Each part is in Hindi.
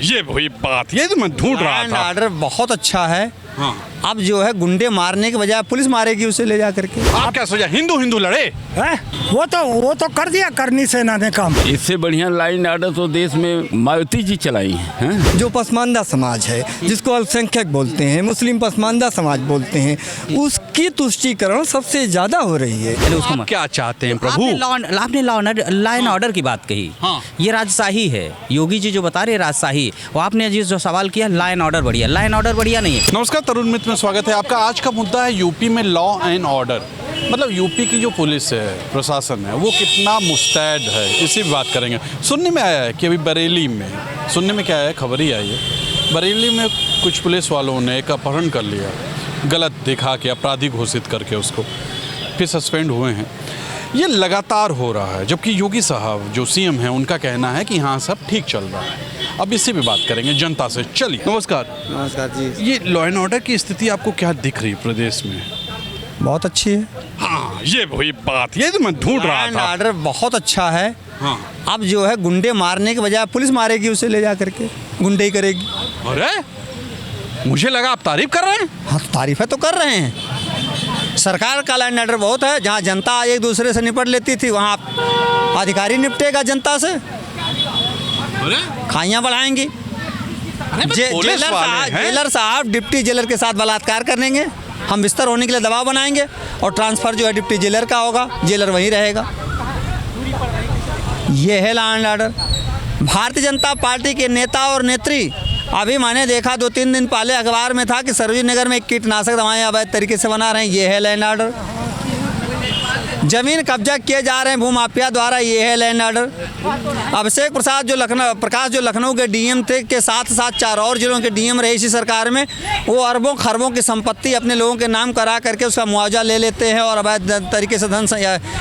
ये वही बात, ये तो मैं ढूंढ रहा था। ऑर्डर बहुत अच्छा है। हाँ। अब जो है गुंडे मारने के बजाय पुलिस मारेगी उसे ले जा करके। आप क्या सोचा हिंदू हिंदू लड़े? है वो तो कर दिया करनी सेना ने काम। इससे बढ़िया लाइन ऑर्डर तो देश में मायावती जी चलाई हैं। जो पसमानदा समाज है, जिसको अल्पसंख्यक बोलते हैं, मुस्लिम पसमानदा समाज बोलते हैं, उसकी तुष्टीकरण सबसे ज्यादा हो रही है। आप क्या चाहते हैं प्रभु? आपने लाइन ऑर्डर की बात कही। हाँ। ये राजशाही है। योगी जी जो बता रहे राजशाही, वो आपने जो सवाल किया लाइन ऑर्डर बढ़िया, लाइन ऑर्डर बढ़िया नहीं है। नमस्कार, तरुण मित्र में स्वागत है आपका। आज का मुद्दा है यूपी में लॉ एंड ऑर्डर। मतलब यूपी की जो पुलिस है, प्रशासन है, वो कितना मुस्तैद है, इसी भी बात करेंगे। सुनने में आया है कि अभी बरेली में, सुनने में क्या है, खबर ही आई है, बरेली में कुछ पुलिस वालों ने एक अपहरण कर लिया, गलत दिखा के, अपराधी घोषित करके उसको, फिर सस्पेंड हुए हैं। ये लगातार हो रहा है, जबकि योगी साहब जो सीएम हैं उनका कहना है कि हाँ सब ठीक चल रहा है। अब इसी पे बात करेंगे जनता से। चलिए, नमस्कार। नमस्कार जी। ये लॉ एंड ऑर्डर की स्थिति आपको क्या दिख रही प्रदेश में? बहुत अच्छी है। हाँ, ये वही बात, ये तो मैं ढूंढ रहा था। ऑर्डर बहुत अच्छा है। हाँ। अब जो है गुंडे मारने के बजाय पुलिस मारेगी उसे ले जा करके, गुंडे ही करेगी। अरे मुझे लगा आप तारीफ कर रहे हैं। हाँ, तारीफें तो कर रहे हैं। सरकार का लॉ एंड ऑर्डर बहुत है। जहाँ जनता एक दूसरे से निपट लेती थी, वहाँ अधिकारी निपटेगा जनता से, अरे खाइयाँ बढ़ाएंगी। जेलर साहब डिप्टी जेलर के साथ बलात्कार करेंगे, हम बिस्तर होने के लिए दबाव बनाएंगे और ट्रांसफ़र जो है डिप्टी जेलर का होगा, जेलर वहीं रहेगा। ये है law and order. Bharatiya Janata party के नेता और नेत्री, अभी मैंने देखा 2-3 दिन पहले अखबार में था कि सरोजिनी नगर में कीटनाशक दवाएं अवैध तरीके से बना रहे हैं। ये है लॉ एंड ऑर्डर। जमीन कब्जा किए जा रहे हैं भूमाफिया द्वारा। ये है law and order. Abhishek Prakash जो लखनऊ के डीएम थे, के साथ साथ 4 और जिलों के डीएम रहे इसी सरकार में, वो अरबों खरबों की संपत्ति अपने लोगों के नाम करा करके उसका मुआवजा ले लेते हैं और अवैध तरीके से धन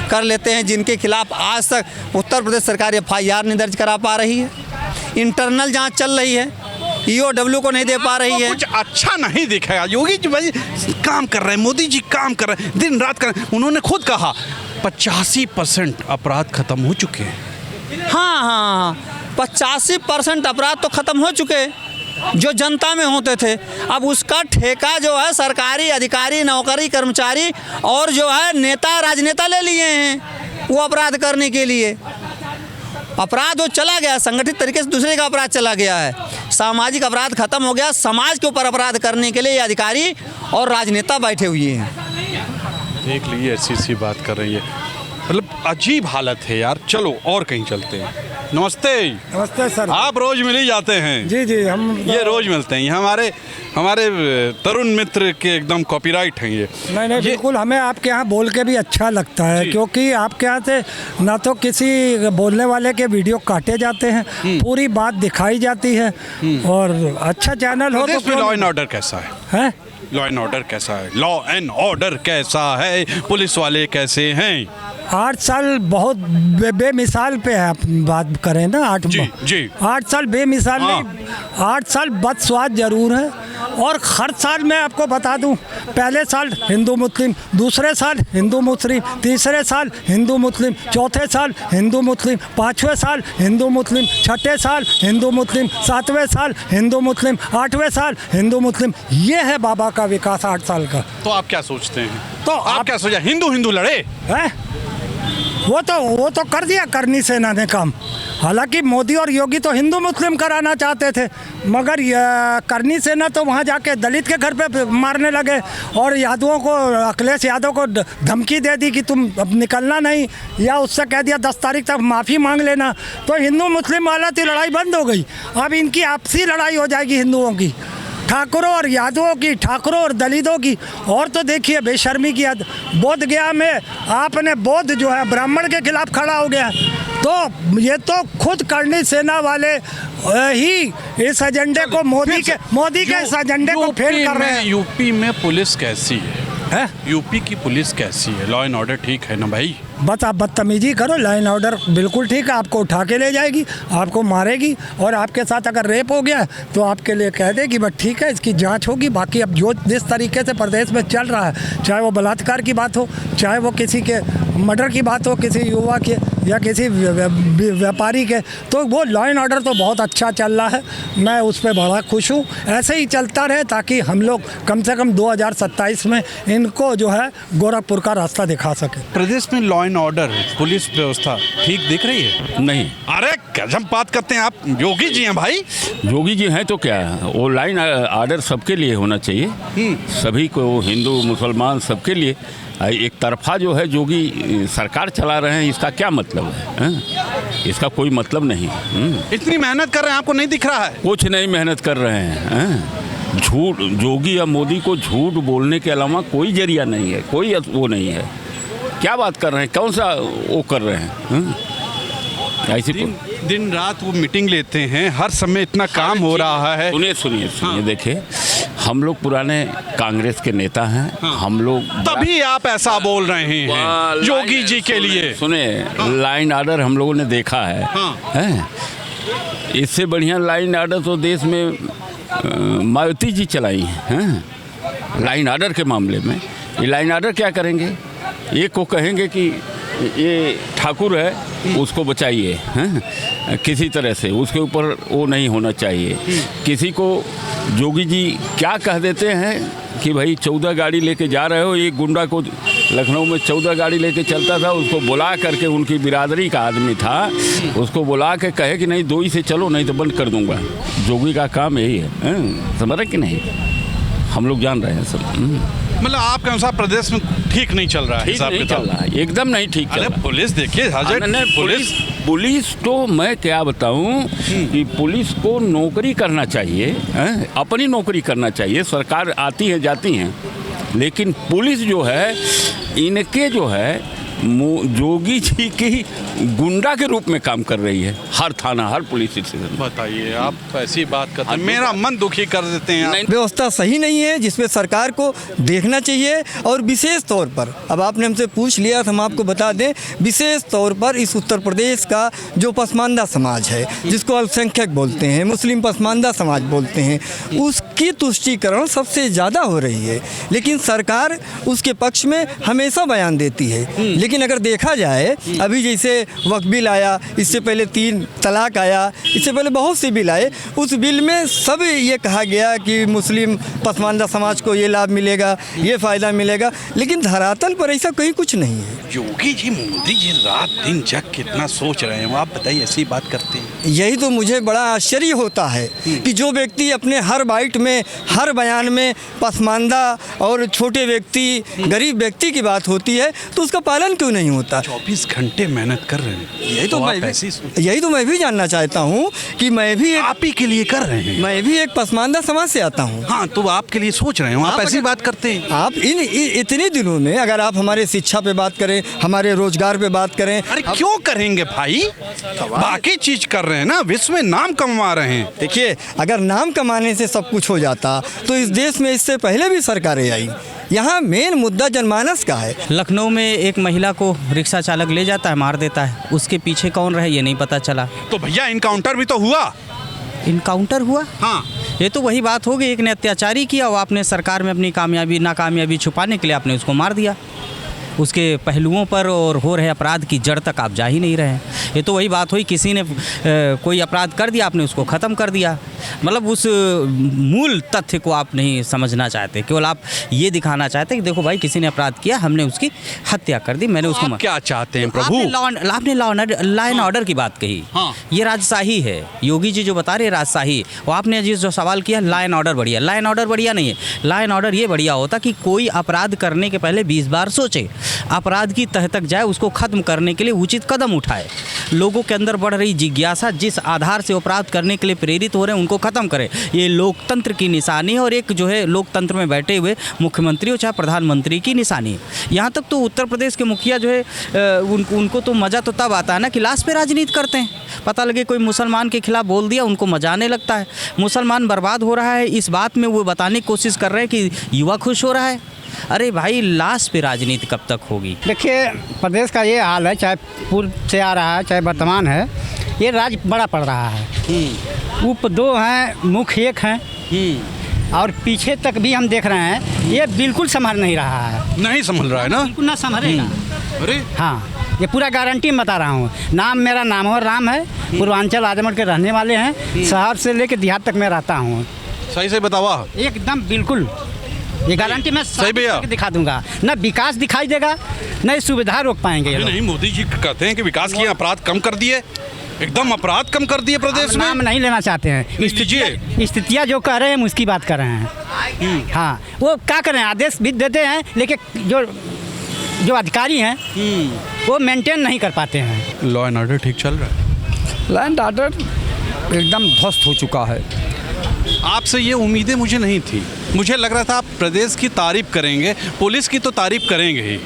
कर लेते हैं, जिनके खिलाफ आज तक उत्तर प्रदेश सरकार FIR नहीं दर्ज करा पा रही है। इंटरनल जाँच चल रही है, EOW को नहीं दे पा रही है। कुछ अच्छा नहीं दिखेगा। योगी जी भाई काम कर रहे हैं, मोदी जी काम कर रहे हैं, दिन रात कर रहे हैं। उन्होंने खुद कहा 85% अपराध खत्म हो चुके हैं। हाँ, 85% अपराध तो खत्म हो चुके जो जनता में होते थे। अब उसका ठेका जो है सरकारी अधिकारी, नौकरी, कर्मचारी और जो है नेता, राजनेता ले लिए हैं वो अपराध करने के लिए। अपराध वो चला गया, संगठित तरीके से दूसरे का अपराध चला गया है। सामाजिक अपराध खत्म हो गया। समाज के ऊपर अपराध करने के लिए ये अधिकारी और राजनेता बैठे हुए हैं। देख लीजिए, ऐसी बात कर रही है, मतलब अजीब हालत है यार। चलो और कहीं चलते हैं। नमस्ते। नमस्ते सर। आप रोज मिल ही जाते हैं? जी जी, हम ये रोज मिलते हैं। हमारे तरुण मित्र के एकदम कॉपीराइट हैं ये। नहीं बिल्कुल, हमें आपके यहाँ बोल के भी अच्छा लगता है, क्योंकि आपके यहाँ से ना तो किसी बोलने वाले के वीडियो काटे जाते हैं, पूरी बात दिखाई जाती है और अच्छा चैनल हो। तो लॉ एंड ऑर्डर कैसा है? लॉ एंड ऑर्डर कैसा है? लॉ एंड ऑर्डर कैसा है? पुलिस वाले कैसे हैं? 8 साल बहुत बेमिसाल पे है। आप बात करें ना, 8 साल बेमिसाल नहीं, 8 साल बदस्वाद जरूर है। और हर साल मैं आपको बता दूं, पहले साल हिंदू मुस्लिम, दूसरे साल हिंदू मुस्लिम, तीसरे साल हिंदू मुस्लिम, चौथे साल हिंदू मुस्लिम, 5वें साल हिंदू मुस्लिम, 6ठे साल हिंदू मुस्लिम, 7वें साल हिंदू मुस्लिम, 8वें साल हिंदू मुस्लिम। ये है बाबा का विकास 8 साल का। तो आप क्या सोचते हैं? तो आप क्या सोचा हिंदू हिंदू लड़े? हैं? वो तो कर दिया करनी सेना ने काम। हालांकि मोदी और योगी तो हिंदू मुस्लिम कराना चाहते थे, मगर करनी सेना तो वहाँ जाके दलित के घर पे मारने लगे और यादवों को, अखिलेश यादव को धमकी दे दी कि तुम अब निकलना नहीं, या उससे कह दिया 10 तारीख तक माफ़ी मांग लेना। तो हिंदू मुस्लिम वाला तो लड़ाई बंद हो गई। अब इनकी आपसी लड़ाई हो जाएगी हिंदुओं की, ठाकुरों और यादवों की, ठाकुरों और दलितों की। और तो देखिए बेशर्मी की हद, बोध गया में आपने बोध जो है ब्राह्मण के खिलाफ खड़ा हो गया। तो ये तो खुद करनी सेना वाले ही इस एजेंडे को मोदी के इस एजेंडे को फेल कर रहे हैं। यूपी में पुलिस कैसी है? यूपी की पुलिस कैसी है? लॉ एंड ऑर्डर ठीक है ना भाई? बस आप बदतमीजी करो, लाइन ऑर्डर बिल्कुल ठीक है, आपको उठा के ले जाएगी, आपको मारेगी, और आपके साथ अगर रेप हो गया तो आपके लिए कह देगी बस ठीक है, इसकी जांच होगी। बाकी अब जो जिस तरीके से प्रदेश में चल रहा है, चाहे वो बलात्कार की बात हो, चाहे वो किसी के मर्डर की बात हो, किसी युवा के या किसी व्यापारी के, तो वो लॉ एंड ऑर्डर तो बहुत अच्छा चल रहा है। मैं उस पर बड़ा खुश हूँ। ऐसे ही चलता रहे ताकि हम लोग कम से कम 2027 में इनको जो है गोरखपुर का रास्ता दिखा सके। प्रदेश में लॉ एंड ऑर्डर, पुलिस व्यवस्था ठीक दिख रही है? नहीं। अरे गजब बात करते हैं आप, योगी जी हैं भाई। योगी जी हैं तो क्या है, वो लाइन ऑर्डर सबके लिए होना चाहिए, सभी को, हिंदू मुसलमान सबके लिए। एक तरफा जो है योगी सरकार चला रहे हैं, इसका क्या मतलब है? इसका कोई मतलब नहीं। इतनी मेहनत कर रहे हैं, आपको नहीं दिख रहा है? कुछ नहीं मेहनत कर रहे हैं। झूठ, योगी या मोदी को झूठ बोलने के अलावा कोई जरिया नहीं है, कोई वो नहीं है। क्या बात कर रहे हैं, कौन सा वो कर रहे हैं? ऐसी दिन रात वो मीटिंग लेते हैं, हर समय इतना काम हो रहा है। सुनिए देखिए, हम लोग पुराने कांग्रेस के नेता हैं, हम लोग तभी आप ऐसा बोल रहे हैं योगी जी के लिए। सुने, लाइन ऑर्डर हम लोगों ने देखा है, इससे बढ़िया लाइन ऑर्डर तो देश में मायावती जी चलाई हैं। लाइन ऑर्डर के मामले में ये लाइन ऑर्डर क्या करेंगे? एक को कहेंगे कि ये ठाकुर है, उसको बचाइए, किसी तरह से उसके ऊपर वो नहीं होना चाहिए। किसी को जोगी जी क्या कह देते हैं कि भाई 14 गाड़ी लेके जा रहे हो, एक गुंडा को लखनऊ में 14 गाड़ी लेके चलता था, उसको बुला करके, उनकी बिरादरी का आदमी था, उसको बुला के कहे कि नहीं 2 ही से चलो, नहीं तो बंद कर दूंगा। जोगी का काम यही है, समझ रहे कि नहीं? हम लोग जान रहे हैं सब। मतलब आपके अनुसार प्रदेश में ठीक नहीं चल रहा है? ठीक नहीं चल रहा है, एकदम नहीं ठीक चल रहा है। पुलिस देखिए, पुलिस तो मैं क्या बताऊं कि पुलिस को नौकरी करना चाहिए, अपनी नौकरी करना चाहिए। सरकार आती है जाती हैं, लेकिन पुलिस जो है, इनके जो है जोगी जी की गुंडा के रूप में काम कर रही है, हर थाना, हर पुलिस स्टेशन। बताइए, आप ऐसी बात करते हैं, मेरा मन दुखी कर देते हैं आप। व्यवस्था सही नहीं है, जिसमें सरकार को देखना चाहिए। और विशेष तौर पर, अब आपने हमसे पूछ लिया तो हम आपको बता दें, विशेष तौर पर इस उत्तर प्रदेश का जो पसमानदा समाज है, जिसको अल्पसंख्यक बोलते हैं, मुस्लिम पसमानदा समाज बोलते हैं, उसकी तुष्टीकरण सबसे ज़्यादा हो रही है। लेकिन सरकार उसके पक्ष में हमेशा बयान देती है। लेकिन अगर देखा जाए, अभी जैसे वक्फ बिल आया, इससे पहले 3 तलाक आया, इससे पहले बहुत से बिल आए, उस बिल में सब ये कहा गया कि मुस्लिम पसमानदा समाज को ये लाभ मिलेगा, ये फ़ायदा मिलेगा, लेकिन धरातल पर ऐसा कहीं कुछ नहीं है। योगी जी, मोदी जी रात दिन जग कितना सोच रहे हैं, आप बताइए, ऐसी बात करते हैं। यही तो मुझे बड़ा आश्चर्य होता है कि जो व्यक्ति अपने हर बाइट में, हर बयान में पसमानदा और छोटे व्यक्ति, गरीब व्यक्ति की बात होती है, तो उसका पालन क्यों नहीं होता? 24 घंटे मेहनत कर रहे हैं। यही तो मैं भी जानना चाहता हूँ कि मैं भी आप ही के लिए कर रहे हैं। मैं भी एक पसमानदा समाज से आता हूँ। हाँ, तो आपके लिए सोच रहे हो, आप ऐसी बात करते हैं। आप इतने दिनों में अगर आप हमारे शिक्षा पे बात करें, हमारे रोजगार पे बात करें, अरे क्यों करेंगे भाई, बाकी चीज कर रहे हैं ना, विश्व में नाम कमा रहे हैं। देखिए, अगर नाम कमाने से सब कुछ हो जाता तो इस देश में इससे पहले भी सरकारें आई। यहाँ मेन मुद्दा जनमानस का है। लखनऊ में एक महिला को रिक्शा चालक ले जाता है, मार देता है, उसके पीछे कौन रहे ये नहीं पता चला। तो भैया इनकाउंटर भी तो हुआ। इनकाउंटर हुआ? हाँ, ये तो वही बात होगी, एक ने अत्याचारी किया और आपने सरकार में अपनी नाकामयाबी छुपाने के लिए आपने उसको मार दिया। उसके पहलुओं पर और हो रहे अपराध की जड़ तक आप जा ही नहीं रहे हैं। ये तो वही बात हुई, किसी ने कोई अपराध कर दिया, आपने उसको ख़त्म कर दिया। मतलब उस मूल तथ्य को आप नहीं समझना चाहते, केवल आप ये दिखाना चाहते हैं कि देखो भाई, किसी ने अपराध किया, हमने उसकी हत्या कर दी, मैंने उसको। क्या चाहते हैं प्रभु? आपने लॉ एंड ऑर्डर की बात कही। हाँ। ये राजशाही है, योगी जी जो बता रहे राजशाही। और आपने जो सवाल किया लॉ एंड ऑर्डर बढ़िया, लॉ एंड ऑर्डर बढ़िया नहीं है। लॉ एंड ऑर्डर ये बढ़िया होता कि कोई अपराध करने के पहले 20 बार सोचे, अपराध की तह तक जाए, उसको खत्म करने के लिए उचित कदम उठाए, लोगों के अंदर बढ़ रही जिज्ञासा जिस आधार से अपराध करने के लिए प्रेरित हो रहे हैं उनको खत्म करें। ये लोकतंत्र की निशानी है और एक जो है लोकतंत्र में बैठे हुए मुख्यमंत्री हो चाहे प्रधानमंत्री की निशानी है। यहाँ तक तो उत्तर प्रदेश के मुखिया जो है उनको तो मज़ा तो तब आता है ना कि लाश पे राजनीति करते हैं। पता लगे कोई मुसलमान के खिलाफ बोल दिया, उनको मजा आने लगता है। मुसलमान बर्बाद हो रहा है, इस बात में वो बताने की कोशिश कर रहे हैं कि युवा खुश हो रहा है। अरे भाई लाश पे राजनीति कब तक होगी? देखिए प्रदेश का ये हाल है, चाहे पूर्व से आ रहा है चाहे वर्तमान है, ये राज बड़ा पड़ रहा है। उप 2 हैं, मुख्य 1 हैं, और पीछे तक भी हम देख रहे हैं ये बिल्कुल संभल नहीं रहा है। नहीं संभल रहा है ना? बिल्कुल ना संभलेगा। अरे हाँ, ये पूरा गारंटी में बता रहा हूँ। नाम मेरा नामवर राम है, पूर्वांचल आजमगढ़ के रहने वाले हैं, शहर से लेकर देहात तक मैं रहता हूँ। सही से बतावा। एकदम बिल्कुल, ये गारंटी मैं सही भैया दिखा दूंगा। न विकास दिखाई देगा, न सुविधा रोक पाएंगे ये लोग। नहीं, मोदी जी कहते हैं कि विकास किए, अपराध कम कर दिए, एकदम अपराध कम कर दिए प्रदेश में। नाम नहीं लेना चाहते हैं, स्थितियाँ जो कह रहे हैं हम उसकी बात कर रहे हैं। हाँ, वो क्या करें, आदेश भी देते हैं लेकिन जो अधिकारी हैं वो मेंटेन नहीं कर पाते हैं। लॉ एंड ऑर्डर ठीक चल रहा है? लॉ एंड ऑर्डर एकदम ध्वस्त हो चुका है। आपसे ये उम्मीदें मुझे नहीं थी। मुझे लग रहा था आप प्रदेश की तारीफ करेंगे, पुलिस की तो तारीफ करेंगे ही।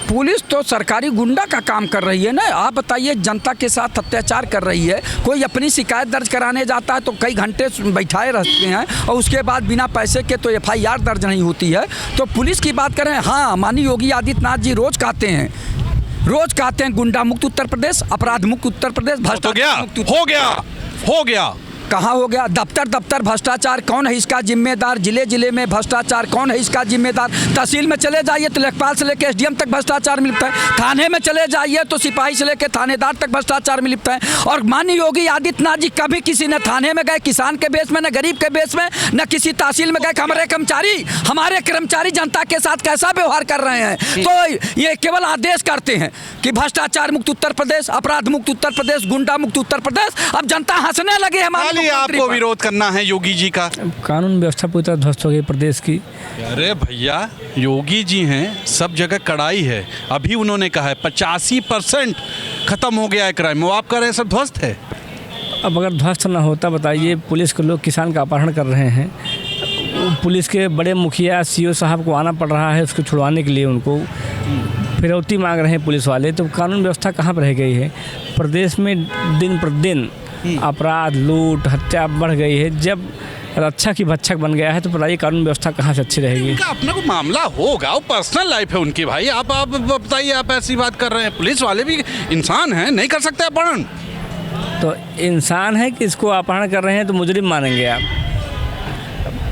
पुलिस तो सरकारी गुंडा का काम कर रही है ना। आप बताइए, जनता के साथ अत्याचार कर रही है। कोई अपनी शिकायत दर्ज कराने जाता है तो कई घंटे बैठाए रहते हैं और उसके बाद बिना पैसे के तो FIR दर्ज नहीं होती है। तो पुलिस की बात करें, हाँ, माननीय योगी आदित्यनाथ जी रोज़ कहते हैं गुंडा मुक्त उत्तर प्रदेश, अपराध मुक्त उत्तर प्रदेश, भ्रष्टाचार मुक्त। हो गया कहाँ हो गया? दफ्तर भ्रष्टाचार कौन है इसका जिम्मेदार? जिले में भ्रष्टाचार कौन है इसका जिम्मेदार? तहसील में चले जाइए तो लेखपाल से लेकर SDM तक भ्रष्टाचार मिलता है। थाने में चले जाइए तो सिपाही से लेकर थानेदार तक भ्रष्टाचार मिलता है। और माननीय योगी आदित्यनाथ जी कभी किसी ने थाने में गए किसान के बेस में, न गरीब के बेस में, न किसी तहसील में गए हमारे कर्मचारी जनता के साथ कैसा व्यवहार कर रहे हैं। तो ये केवल आदेश करते हैं कि भ्रष्टाचार मुक्त उत्तर प्रदेश, अपराध मुक्त उत्तर प्रदेश, गुंडा मुक्त उत्तर प्रदेश। अब जनता हंसने लगे हमारे। आपको विरोध करना है योगी जी का? कानून व्यवस्था पूरी तरह ध्वस्त हो गई प्रदेश की। अरे भैया, योगी जी हैं, सब जगह कड़ाई है। अभी उन्होंने कहा है 85% खत्म हो गया है क्राइम, वो आप कह रहे हैं सब ध्वस्त है। अब अगर ध्वस्त ना होता, बताइए, पुलिस के लोग किसान का अपहरण कर रहे हैं, पुलिस के बड़े मुखिया CO साहब को आना पड़ रहा है उसको छुड़वाने के लिए, उनको फिरौती मांग रहे हैं पुलिस वाले, तो कानून व्यवस्था कहाँ पर रह गई है? प्रदेश में दिन प्रतिदिन अपराध, लूट, हत्या बढ़ गई है। जब रक्षा की भक्षक बन गया है तो बताइए कानून व्यवस्था कहाँ से अच्छी रहेगी? उनका अपना को मामला होगा, वो पर्सनल लाइफ है उनकी। भाई आप बताइए, आप ऐसी बात कर रहे हैं। पुलिस वाले भी इंसान हैं, नहीं कर सकते अपहरण? तो इंसान है कि इसको अपहरण कर रहे हैं तो मुजरिम मानेंगे आप?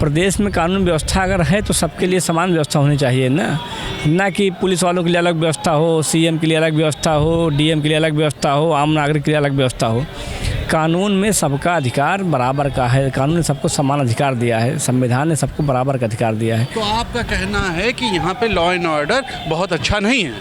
प्रदेश में कानून व्यवस्था अगर है तो सबके लिए समान व्यवस्था होनी चाहिए ना कि पुलिस वालों के लिए अलग व्यवस्था हो, CM के लिए अलग व्यवस्था हो, DM के लिए अलग व्यवस्था हो, आम नागरिक के लिए अलग व्यवस्था हो। कानून में सबका अधिकार बराबर का है। कानून ने सबको समान अधिकार दिया है, संविधान ने सबको बराबर का अधिकार दिया है। तो आपका कहना है कि यहाँ पे लॉ एंड ऑर्डर बहुत अच्छा नहीं है?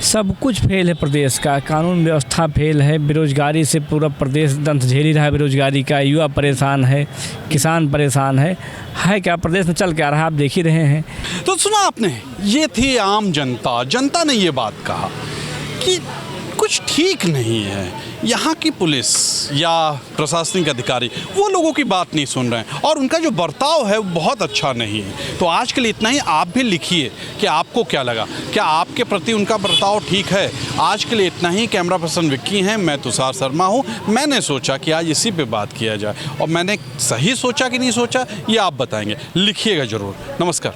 सब कुछ फेल है प्रदेश का। कानून व्यवस्था फेल है, बेरोजगारी से पूरा प्रदेश दंत झेल रहा है बेरोजगारी का। युवा परेशान है, किसान परेशान है क्या प्रदेश में चल क्या रहा है, आप देख ही रहे हैं। तो सुना आपने, ये थी आम जनता ने ये बात कहा कि कुछ ठीक नहीं है। यहाँ की पुलिस या प्रशासनिक अधिकारी वो लोगों की बात नहीं सुन रहे हैं और उनका जो बर्ताव है वो बहुत अच्छा नहीं है। तो आज के लिए इतना ही। आप भी लिखिए कि आपको क्या लगा, क्या आपके प्रति उनका बर्ताव ठीक है। आज के लिए इतना ही। कैमरा पर्सन विक्की हैं, मैं तुषार शर्मा हूँ। मैंने सोचा कि आज इसी पे बात किया जाए और मैंने सही सोचा कि नहीं सोचा ये आप बताएंगे, लिखिएगा ज़रूर। नमस्कार।